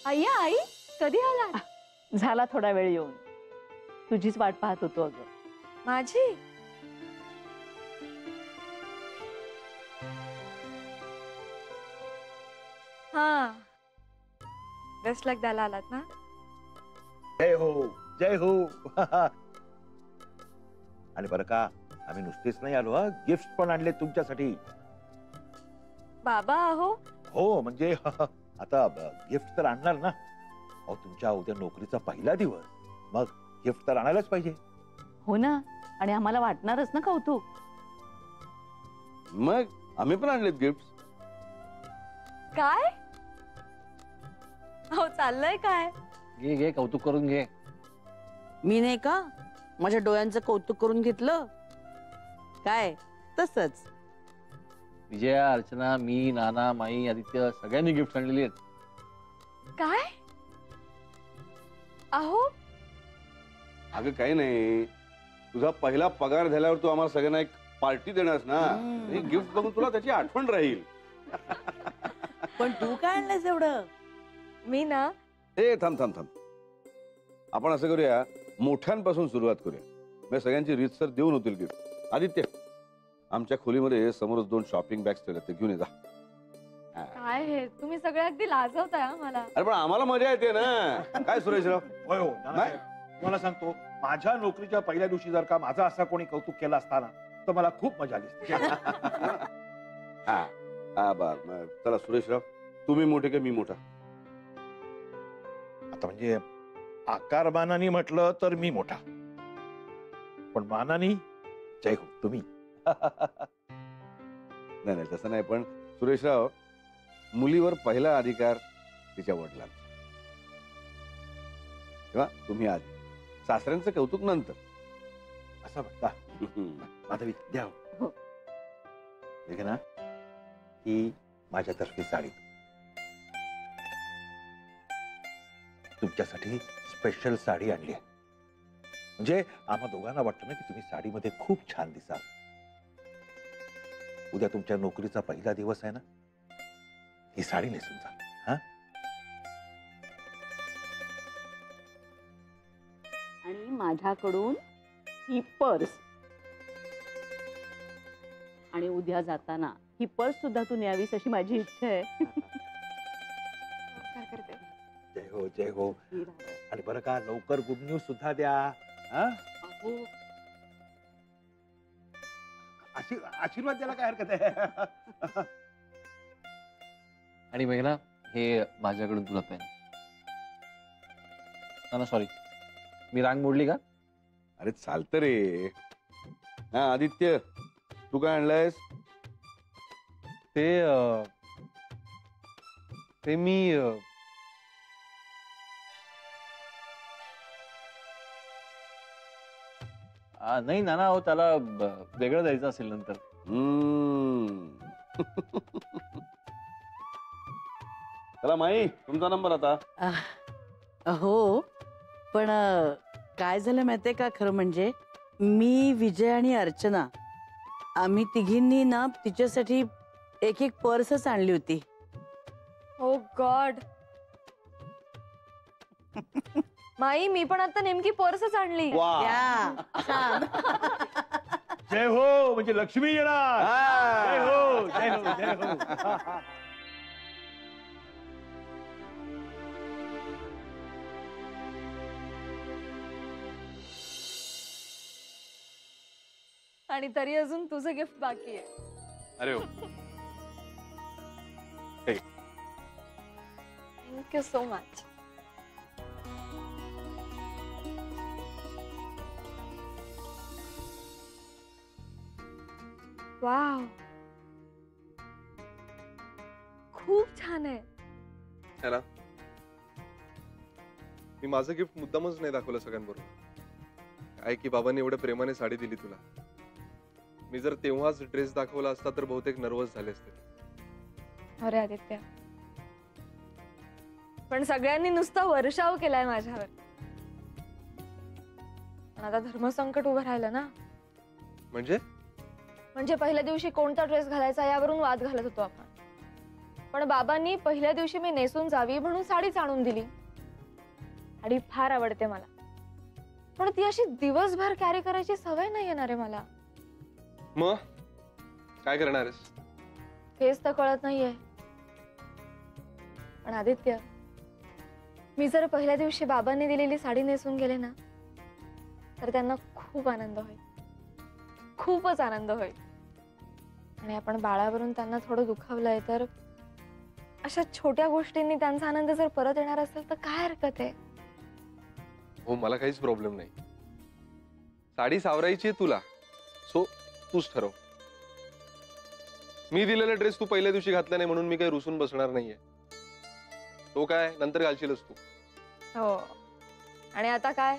अय्या आई, कधी आला? झाला थोडा वेळ येऊन. तुझीच वाट पाहत होतो अगं. माझी? हा, बेस्ट लक द्यायला आलात ना? जय हो, जय हो. आणि बरं का, आम्ही नुसतेच नाही आलो हा, गिफ्ट पण आणले तुमच्यासाठी. बाबा आहो. हो म्हणजे आता गिफ्ट तर आणणार ना. अहो तुमच्या उद्या नोकरीचा पहिला दिवस, मग गिफ्ट तर आणायलाच पाहिजे. हो ना, आणि आम्हाला वाटणारच ना कौतुक. मग आम्ही पण आणलेत गिफ्ट. काय? हो, चाललंय काय? घे घे, कौतुक करून घे. मी नाही का माझ्या डोळ्यांचं कौतुक करून घेतलं काय? तसंच विजया, अर्चना, मी, नाना, माई, आदित्य सगळ्यांनी गिफ्ट आणलेली आहेत. काय? अहो, अगं काही नाही, तुझा पहिला पगार झाल्यावर तू आम्हाला सगळ्यांना एक पार्टी देणारस ना. गिफ्ट बघून तुला त्याची आठवण राहील. पण तू काय आणलंस एवढं? मी ना, ए थांब थांब थांब, आपण असं करूया, मोठ्यांपासून सुरुवात करूया. म्हणजे सगळ्यांची रीतसर देऊन होतील गिफ्ट. आदित्य, आमच्या खोलीमध्ये समोरच 2 शॉपिंग बॅग्स ठेवल्यात, ते घेऊन ये जा. काय हे तुम्ही सगळे अगदी लाजवताय हा मला. अरे पण आम्हाला मजा येते ना. काय सुरेशराव? होय हो नानासाहेब, तुम्हाला सांगतो, माझ्या नोकरीच्या पहिल्या दिवशी जर का माझा असा कोणी कौतुक केला असताना तर मला खूप मजा आली असती. हा हा, बर. चला सुरेशराव, तुम्ही मोठे का मी मोठा? आता म्हणजे आकारमानाने म्हटलं तर मी मोठा, पण मानाने जय हो तुम्ही. नाही नाही, तसं नाही. पण सुरेशराव, मुलीवर पहिला अधिकार तिच्या वडिलांचा. तेव्हा तुम्ही आधी, सासऱ्यांचं कौतुक नंतर. असं म्हणता. माधवी द्या हो. हे ना, ही माझ्यातर्फे साडी तुमच्यासाठी स्पेशल साडी आणली आहे. म्हणजे आम्हा दोघांना वाटतं ना की तुम्ही साडीमध्ये खूप छान दिसाल. उद्या तुमच्या नोकरीचा पहिला दिवस आहे ना, ही साडी नेसून जा. हा, आणि माझ्याकडून ही पर्स. आणि उद्या जाताना ही पर्स सुद्धा तू न्यावीस अशी माझी इच्छा आहे. नमस्कार करते. जय हो जय हो. आणि बरं का, लवकर गुड न्यूज सुद्धा द्या. हा, अहो, आशीर्वाद द्यायला काय हरकत आहे. आणि मेघना, हे माझ्याकडून तुला पेन. ना सॉरी, मी रांग मोडली का? अरे चालतं रे. हा आदित्य, तू काय आणलंयस? ते मी नाही नाना, हो त्याला वेगळं द्यायचं असेल नंतर. चला माई, तुमचा नंबर आता. हो, पण काय झालं माहितीये का? खरं म्हणजे मी, विजय आणि अर्चना, आम्ही तिघींनी ना तिच्यासाठी एक पर्सच आणली होती. ओ गॉड. माई, मी पण आता नेमकी पर्सच आणली. या, छान. जय हो, म्हणजे लक्ष्मी येणार. जय हो जय हो जय हो. आणि तरी अजून तुझं गिफ्ट बाकी आहे. अरे हो. Thank you so much. वाव, खूप छान आहे. है ना? मी माझं गिफ्ट मुद्दामच नाही दाखवलं सगळ्यांबरोबर. काय की बाबांनी एवढ्या प्रेमाने साडी दिली तुला. मी जर तेव्हाच ड्रेस दाखवला असता तर बहुतेक नर्वस झाले असते. अरे आदित्य, पण सगळ्यांनी नुसता वर्षाव केलाय माझ्यावर. पण आता धर्मसंकट उभं राहिलं ना. म्हणजे पहिल्या दिवशी कोणता ड्रेस घालायचा यावरून वाद घालत होतो आपण. पण बाबांनी पहिल्या दिवशी मी नेसून जावी म्हणून साडीच आणून दिली. साडी फार आवडते मला, पण ती अशी दिवसभर कॅरी करायची सवय नाही येणार आहे मला. मग काय करणार आहेस? तेच तर कळत नाहीये. पण आदित्य, मी जर पहिल्या दिवशी बाबांनी दिलेली साडी नेसून गेले ना, तर त्यांना खूप आनंद होईल, खूपच आनंद होईल. आणि आपण बाळावरून त्यांना थोडं दुखावलंय, तर अशा छोट्या गोष्टींनी त्यांचा आनंद जर परत येणार असेल तर काय हरकत आहे? हो, मला काहीच प्रॉब्लेम नाही. साडी सावरायची आहे तुला, सो तूच ठरव. मी दिलेला ड्रेस तू पहिल्या दिवशी घातला नाही म्हणून मी काही रुसून बसणार नाहीये. तो काय नंतर घालशीलच तू. हो, आणि आता काय,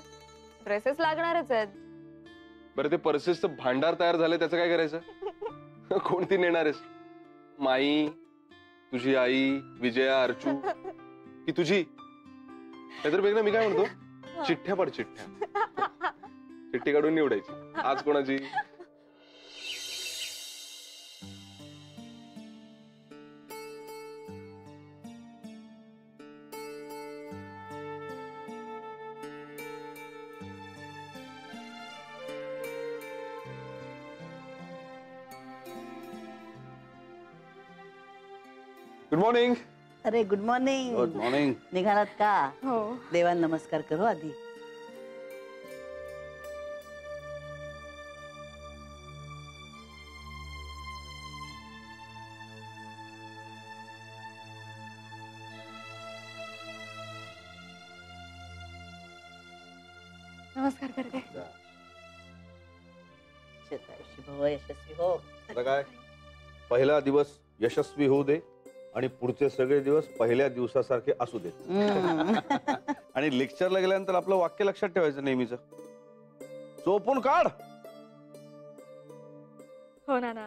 ड्रेसेस लागणारच आहेत. बरं, ते पर्सेसचं भांडार तयार झालंय, त्याचं काय करायचं? कोणती नेणार आहेस? माई, तुझी आई, विजया, अर्चू की तुझी? नाहीतर बघ ना, मी काय म्हणतो, चिठ्ठ्या पड, चिठ्ठ्या. चिठ्ठी काढून निवडायची, आज कोणाची. Good morning. अरे गुड मॉर्निंग. Good morning. निघालात का? हो. देवाला नमस्कार करू आधी. नमस्कार करते. शतायुषी भव, यशस्वी हो. आता काय, पहिला दिवस यशस्वी होऊ दे आणि पुढचे सगळे दिवस पहिल्या दिवसासारखे असू दे. आणि लेक्चरला गेल्यानंतर आपलं वाक्य लक्षात ठेवायचं नेहमीच, चोपून काढ. हो ना,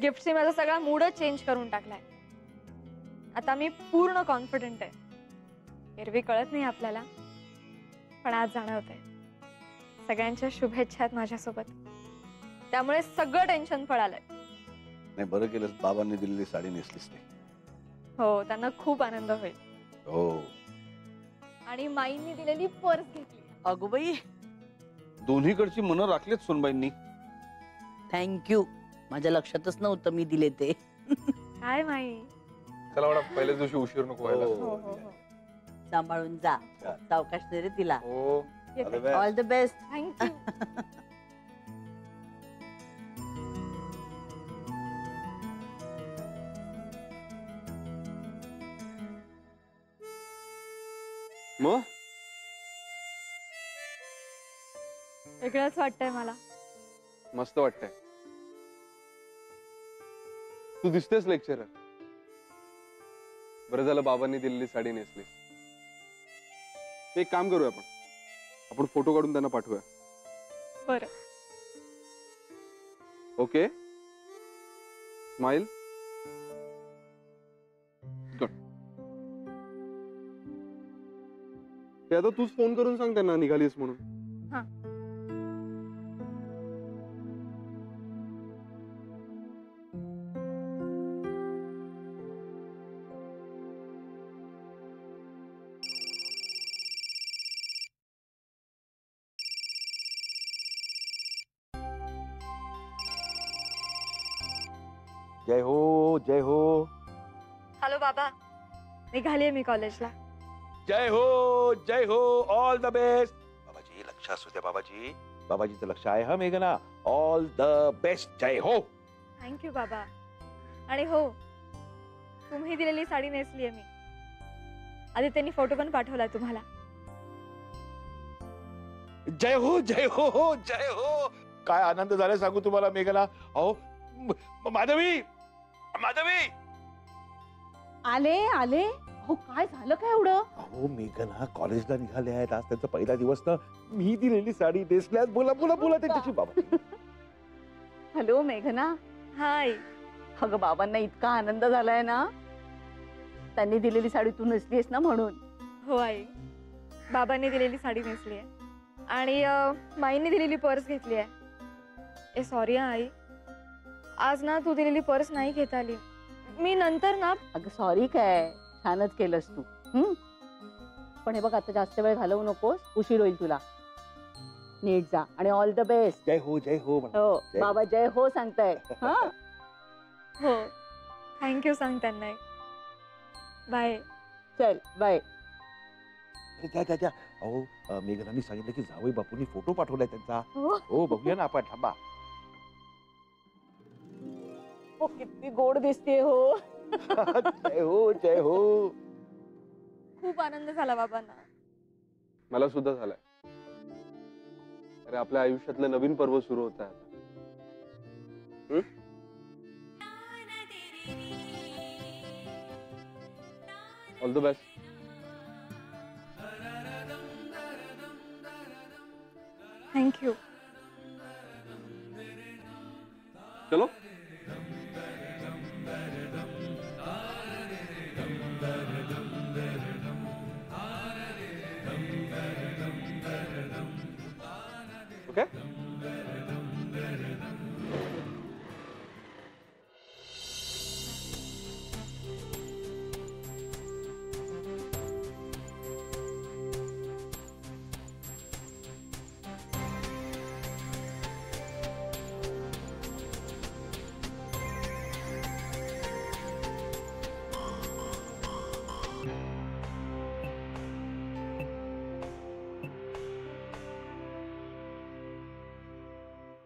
गिफ्टची माझा सगळा मूडच चेंज करून टाकलाय. आता मी पूर्ण कॉन्फिडंट आहे. एरवी कळत नाही आपल्याला, पण आज जाणवतंय. सगळ्यांच्या शुभेच्छा आहेत माझ्यासोबत, त्यामुळे सगळं टेन्शन पळालंय. नाही, बरं केलंस बाबांनी दिलेली साडी नेसलीस ते. हो, त्यांना खूप आनंद होईल. हो. आणि माईंनी दिलेली पर्स घेतली. अगो बाई, दोन्हीकडची मनं राखलीत सोनबाईंनी. थँक्यू. माझ्या लक्षातच नव्हतं मी दिले ते. काय माई. चला म्हणा, पहिल्याच दिवशी उशीर नको व्हायला. हो हो हो. सांभाळून जा, सावकाश दे रे तिला. हो, ऑल द बेस्ट. थँक्यू. मग वेगळंच वाटतंय मला. मस्त वाटतंय. तू दिसतेस लेक्चरर. बरं झालं बाबांनी दिलेली साडी नेसली. एक काम करूया, आपण फोटो काढून त्यांना पाठवूया. बरं. Okay, smile. गुड. ते आता तूच फोन करून सांग त्यांना निघालीस म्हणून. हा. जय हो, जय हो. हॅलो बाबा, निघालीये मी कॉलेजला. जय हो, जय हो. All the best. बाबाजी, लक्ष असू द्या बाबाजी. बाबाजीचं लक्ष आहे हा मेघना. All the best. जय हो. थँक्यू बाबा. आणि हो, तुम्ही दिलेली साडी नेसलीये मी. आदित्यनी फोटो पण पाठवलाय तुम्हाला. जय हो, जय हो, जय हो. काय आनंद झाला सांगू तुम्हाला मेघना. अहो, माधवी, माधवी. आले आले. हो, काय झालं काय एवढं? अहो मेघना कॉलेजला निघाले आहेत. आज त्यांचा पहिला दिवस ना. मी दिलेली साडी नेसल्यात. बोला बोला बोला त्यांच्याशी बाबा. हॅलो मेघना. हाय. अगं, बाबांना इतका आनंद झालाय ना, त्यांनी दिलेली साडी तू नेसलीस ना म्हणून. हो आई, बाबांनी दिलेली साडी नेसली आहे आणि माईंनी दिलेली पर्स घेतली आहे. ए सॉरी आई, आज ना तू दिलेली पर्स नाही घेता आली. मी नंतर ना अगं सॉरी काय, छानच केलंस तू. पण हे बघ, आता जास्त वेळ घालवू नकोस, उशीर होईल तुला. नीट जा आणि ऑल द बेस्ट. जय हो जय हो म्हणा. हो जय. बाबा जय हो सांगताय. हा हो थँक्यू सांग त्यांना. बाय. चल बाय. त्या अहो मेघनानी सांगितलं की जावई बापूंनी फोटो पाठवलाय त्यांचा. हो हो बघूया ना आपण, थांबा. हो किती गोड दिसते हो. जय हो जय हो. खूप आनंद झाला बाबांना. मला सुद्धा झालाय. अरे आपल्या आयुष्यातलं नवीन पर्व सुरू होत आहे. All the best. थँक्यू. चलो. ओके.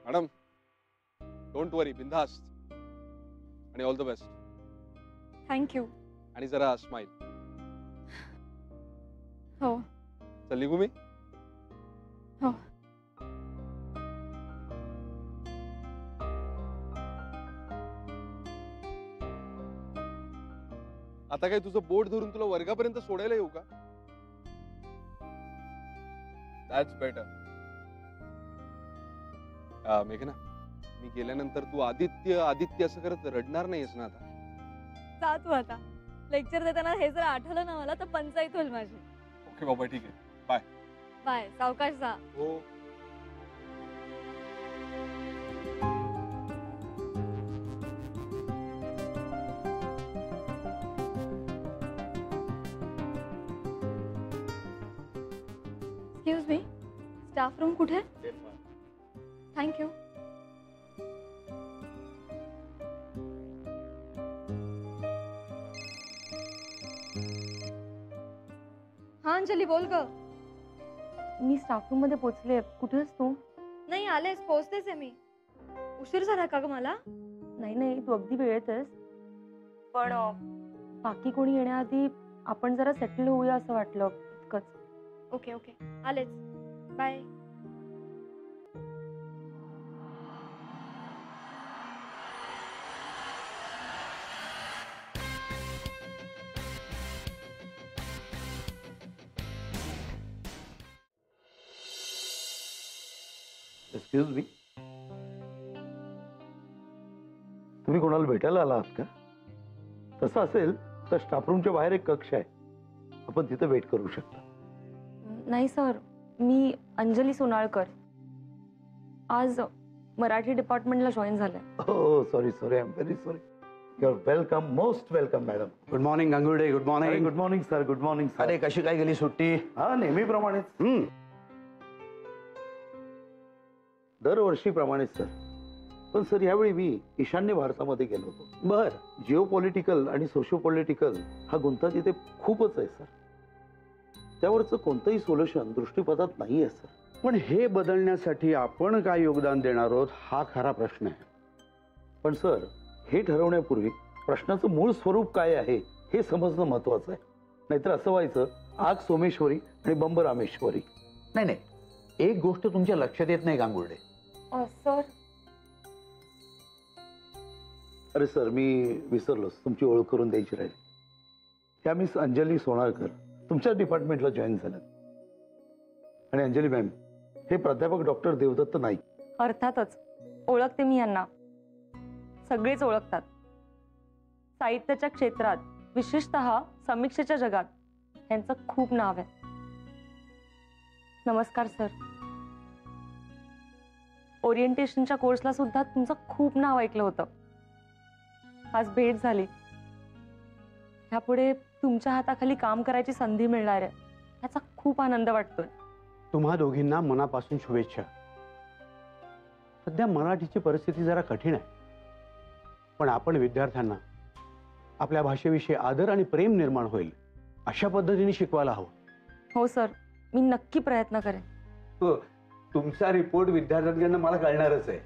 मॅडम डोंट वरी, बिंदास्त. आणि ऑल द बेस्ट. थँक्यू. आणि जरा स्माइल. हो. चल निघू मी. हो. आता काय तुझं बोट धरून तुला वर्गापर्यंत सोडायला येऊ का? That's better. मेघना, मी गेल्यानंतर तू आदित्य आदित्य असं करत रडणार नाहीस ना आता? जा तू आता. लेक्चर देताना हे जर आठवलं ना मला तर पंचायत होईल माझी. ओके बाबा, ठीक आहे. बाय. बाय. सावकाश जा. हो. एक्सक्यूज मी, स्टाफ रूम कुठे? थँक्यू. हा अंजली बोल ग. मी स्टाफ रूम मध्ये पोहोचले. कुठे आहेस तू? नाही आलेच, पोहोचतेच आहे मी. उशीर झाला का ग मला? नाही नाही, तू अगदी वेळेत आहेस. पण बाकी कोणी येण्याआधी आपण जरा सेटल होऊया असं वाटलं, इतकंच. ओके ओके, आलेच. बाय. एक्सक्यूज मी, तुम्ही कोणाला भेटायला आला आहात का? तसं असेल तर स्टाफ रूमच्या बाहेर एक कक्ष आहे, आपण तिथे वेट करू शकता. नाही सर, मी अंजली सोनाळकर. आज मराठी डिपार्टमेंटला जॉईन झाले. हो sorry sorry, I am very sorry. You are welcome, most welcome madam. Good morning Gangurde. Good morning. Good morning sir. Good morning sir. अरे कशी काय गेली सुट्टी? हा नेहमीप्रमाणेच, दरवर्षीप्रमाणेच सर. पण सर यावेळी मी ईशान्य भारतामध्ये गेलो होतो. बर. जिओ पॉलिटिकल आणि सोशो पॉलिटिकल हा गुंता तिथे खूपच आहे सर. त्यावरचं कोणतंही सोल्युशन दृष्टीपथात नाही आहे सर. पण हे बदलण्यासाठी आपण काय योगदान देणार आहोत हा खरा प्रश्न आहे. पण सर हे ठरवण्यापूर्वी प्रश्नाचं मूळ स्वरूप काय आहे हे समजणं महत्वाचं आहे. नाहीतर असं व्हायचं आग सोमेश्वरी आणि बंब रामेश्वरी. नाही नाही, एक गोष्ट तुमच्या लक्षात येत नाही गांगुर्डे. सर, अरे सर मी विसरलोच, तुमची ओळख करून द्यायची राहिली. त्या मिस अंजली सोनाळकर तुमच्या डिपार्टमेंटला जॉईन झाल्या. आणि अंजली मॅम, हे प्राध्यापक डॉक्टर देवदत्त नाईक. अर्थातच ओळखते मी यांना. सगळेच ओळखतात. साहित्याच्या क्षेत्रात, विशेषतः समीक्षेच्या जगात यांचं खूप नाव आहे. नमस्कार सर. ओरिएंटेशनच्या कोर्सला सुद्धा तुमचं खूप नाव ऐकलं होतं. आज भेट झाली ह्यापुढे तुमच्या हाताखाली काम करायची संधी मिळणार आहे, ह्याचा खूप आनंद वाटतोय. तुम्हा दोघींना मनापासून शुभेच्छा. सध्या मराठीची परिस्थिती जरा कठीण आहे, पण आपण विद्यार्थ्यांना आपल्या भाषेविषयी आदर आणि प्रेम निर्माण होईल अशा पद्धतीने शिकवायला हवं. हो सर, मी नक्की प्रयत्न करेन. हो, तुमचा रिपोर्ट विद्यार्थ्यांकडनं मला कळणारच आहे.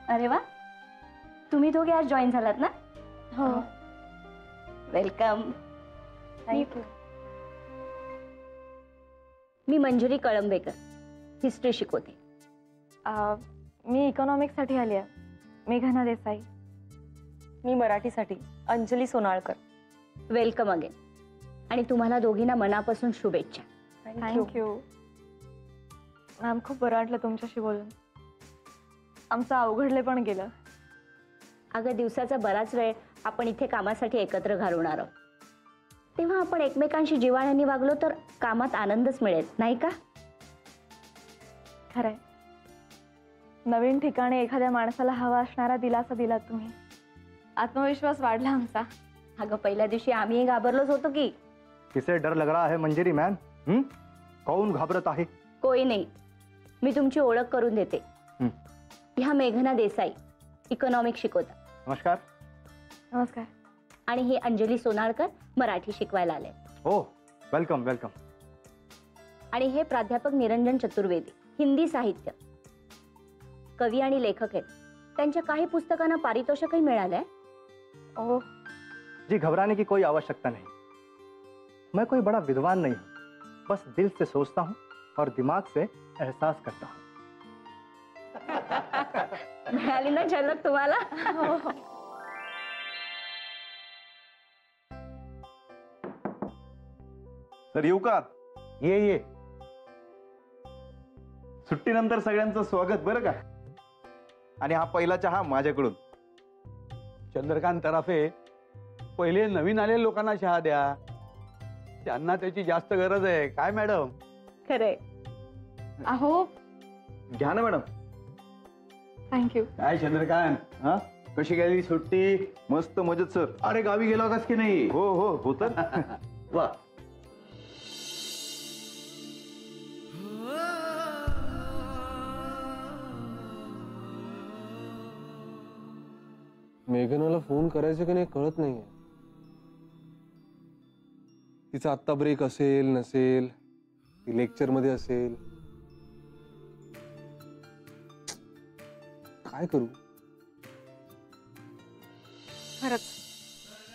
अरे वा, तुम्ही दोघे आज जॉईन झालात ना? हो. वेलकम. थँक्यू. मी मंजुरी कळंबेकर, हिस्ट्री शिकवते. मी इकॉनॉमिक्ससाठी आली आहे. मेघना देसाई. मी मराठीसाठी अंजली सोनाळकर. Welcome again. आणि तुम्हाला दोघींना मनापासून शुभेच्छा. Thank you ma'am. खूप बरं वाटलं तुमच्याशी बोलून. आमचं अवघडले पण गेलं. अगं, दिवसाचा बराच वेळ आपण इथे कामासाठी एकत्र घालवणार आहोत, तेव्हा आपण एकमेकांशी जिव्हाळ्याने वागलो तर कामात आनंदच मिळेल, नाही का? खरंय. नवीन ठिकाणी एखाद्या माणसाला हवा असणारा दिलासा दिला तुम्ही. आत्मविश्वास वाढला आमचा. अगं, पहिल्या दिवशी आम्ही घाबरलोच होतो की. किसे डर लग रहा है मंजरी मैम? कौन घाबरत आहे? कोई नाही. मी तुमची ओळख करून देते. ह्या मेघना देसाई, इकॉनॉमिक्स शिकवतात. नमस्कार. नमस्कार. आणि ही अंजली सोनाळकर, मराठी शिकवायला आले. हो, वेलकम वेलकम. आणि हे प्राध्यापक निरंजन चतुर्वेदी, हिंदी साहित्य. कवी आणि लेखक आहेत. त्यांच्या काही पुस्तकांना पारितोषिकही मिळालंय. ओह जी, घबराने की कोई आवश्यकता नहीं. मैं कोई बड़ा विद्वान नहीं हूँ, बस दिल से सोचता हूँ और दिमाग से एहसास करता हूँ. मिळाली ना झलक तुम्हाला? तर येऊ का? ये सुट्टीनंतर सगळ्यांचं स्वागत बरं का. आणि हा पहिला चहा माझ्याकडून. चंद्रकांत तराफे, पहिले नवीन आलेल्या लोकांना चहा द्या, त्यांना त्याची जास्त गरज आहे. काय मॅडम? खरंय. अहो घ्या ना मॅडम. थँक्यू. काय चंद्रकांत, हा कशी गेली सुट्टी? मस्त मजेत सर. अरे, गावी गेला होतास की नाही? हो हो होत. वा. मेघनाला फोन करायचं की नाही कळत नाहीये. तिचा आत्ता ब्रेक असेल नसेल, ती लेक्चर मध्ये असेल, काय करू? खरंच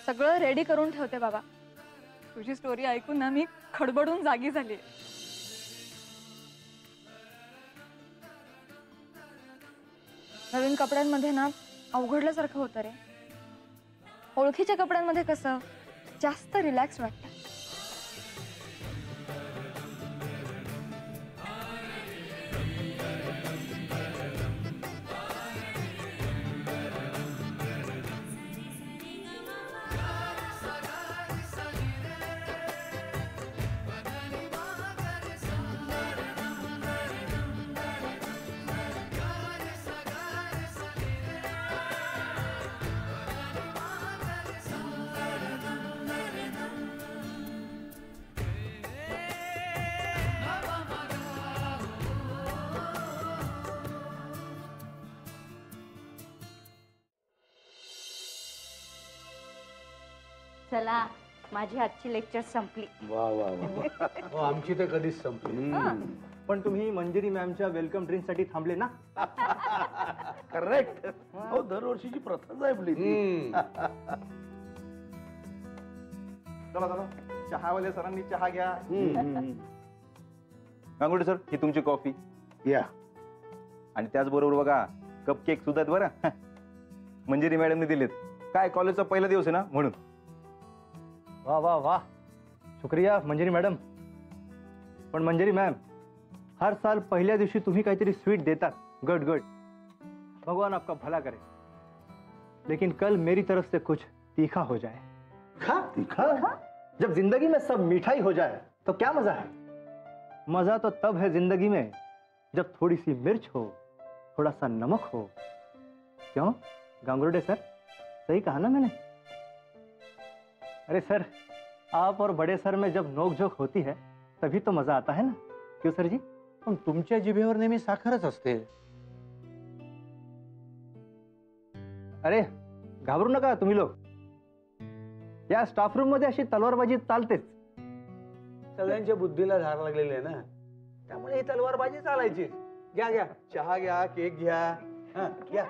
सगळं रेडी करून ठेवते बाबा. तुझी स्टोरी ऐकून ना मी खडबडून जागी झाली. नवीन कपड्यांमध्ये ना अवघडल्यासारखं होतं रे. ओळखीच्या कपड्यांमध्ये कसं जास्त रिलॅक्स वाटतं. चला, माझी आजची लेक्चर संपली. वा वा वा. हो, आमची तर कधीच संपली. पण तुम्ही मंजिरी मॅमच्या वेलकम ड्रिंक साठी थांबले ना? करेक्ट. हो, दरवर्षीची प्रथाच आहे आपली ती. चला चला, चहावाले सरांनी चहा घ्या. गांगुडे सर, ही तुमची कॉफी. या. आणि त्याचबरोबर बघा, कप केक सुद्धा आहेत बरं. मंजिरी मॅडमने दिलेत. काय, कॉलेजचा पहिला दिवस आहे ना म्हणून. वाह वाह वाह, शुक्रिया मंजरी मैडम. पण मंजरी मैम, हर साल पहले दिवशी तुम्ही काहीतरी स्वीट देता. गुड गुड, भगवान आपका भला करे. लेकिन कल मेरी तरफ से कुछ तीखा हो जाए. तीखा? जब जिंदगी में सब मिठाई हो जाए तो क्या मजा है? मजा तो तब है जिंदगी में जब थोड़ी सी मिर्च हो, थोड़ा सा नमक हो. क्यों गांगुर्डे सर? सही कहा ना मैंने? अरे सर, आप और बड़े सर में जब नोकझोक होती है तभी तो मजा आता है ना, क्यों सर जी? पण तुमच्या जिभेवर नेहमी साखरच असते. अरे घाबरू नका तुम्ही लोक. या स्टाफ रूम मध्ये अशी तलवारबाजी चालतेच. सगळ्यांच्या बुद्धीला धार लागलेली आहे ना, त्यामुळे ही तलवारबाजी चालायची. घ्या घ्या, चहा घ्या, केक घ्या. हा, घ्या.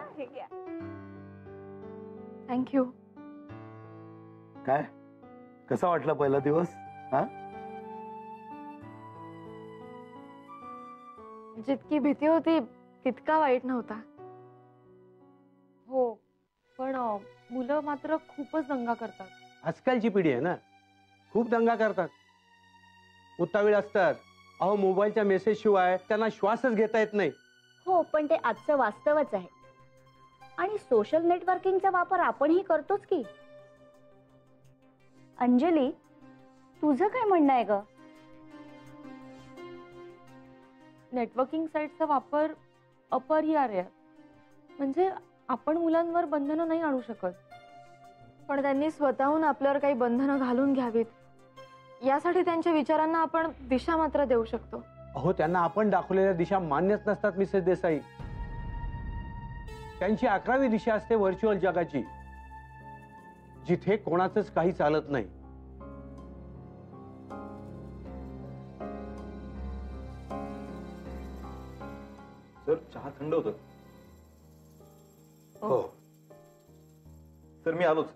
थँक्यू. काय कसा वाटला पहिला दिवस? हा, जितकी भीती होती तितका वाईट नव्हता. हो, पण मुलं मात्र खूपच दंगा करतात. आजकालची पिढी आहे ना, खूप दंगा करतात, उतावीळ असतात. अहो, मोबाईलच्या मेसेज शिवाय त्यांना श्वासच घेता येत नाही. हो, पण ते आजचं वास्तवच आहे. आणि सोशल नेटवर्किंगचा वापर आपणही करतोच की. अंजली, तुझं काय म्हणणं आहे ग? नेटवर्किंग साईटचा वापर अपरिहार्य आहे. म्हणजे आपण मुलांवर बंधनं नाही आणू शकत. पण त्यांनी स्वतःहून आपल्यावर काही बंधनं घालून घ्यावीत, यासाठी त्यांच्या विचारांना आपण दिशा मात्र देऊ शकतो. अहो, त्यांना आपण दाखवलेल्या दिशा मान्यच नसतात मिसेस देसाई. त्यांची 11वी दिशा असते व्हर्च्युअल जगाची, जिथे कोणाचंच काही चालत नाही. सर, चहा थंड होतं. हो. सर, मी आलोच.